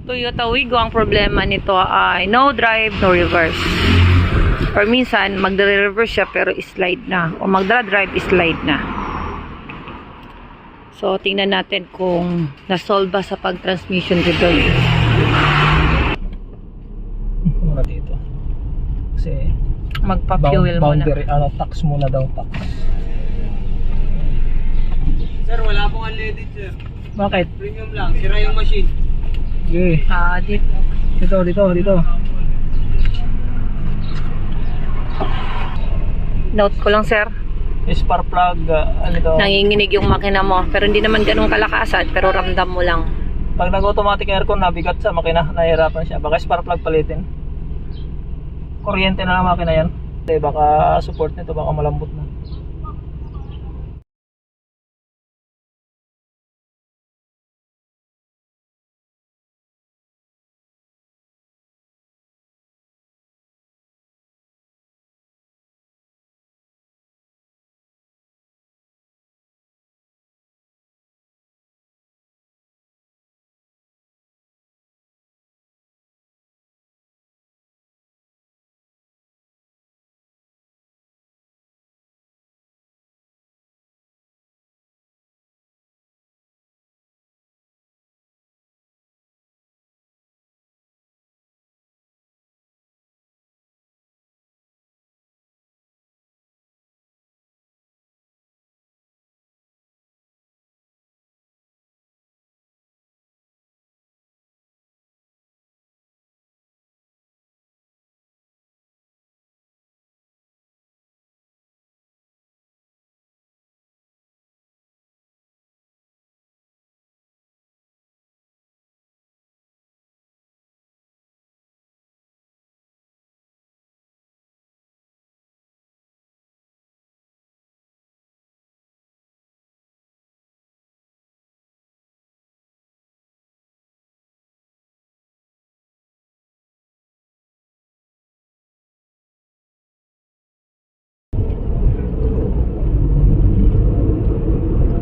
Toyota Wigo, ang problema nito ay no drive, no reverse. Or minsan, magdre-reverse siya pero slide na. O magdra-drive, slide na. So, tingnan natin kung na-solve ba sa pag-transmission rebuild. Muna dito. Kasi Magpa-fuel muna. boundary, tax muna daw, tax. Sir, wala pong unleaded, sir. Bakit? Premium lang. Sira yung machine. Okay. Dito. Dito. Note ko lang, sir. Spark plug, ano to? Nanginginig yung makina mo. Pero hindi naman ganun kalakasan. Pero ramdam mo lang. Pag nag-automatic aircon, nabigat sa makina, nahihirapan siya. Baka spark plug palitin. Kuryente na lang makina yan. Hindi, baka support nito, baka malambot na.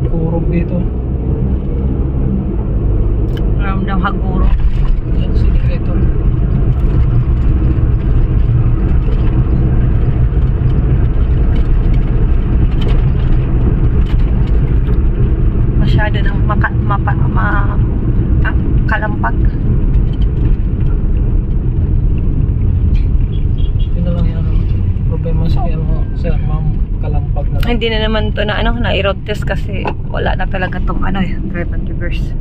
Kurog dito. Ramdam haguro. Yan, sinigretor. Masyado ng kalampag. Yun na lang yan. Problema sa kaya mo, sir, ma'am, kalampag na lang. Hindi na naman to na na i-road test kasi wala na talaga tong drive and reverse.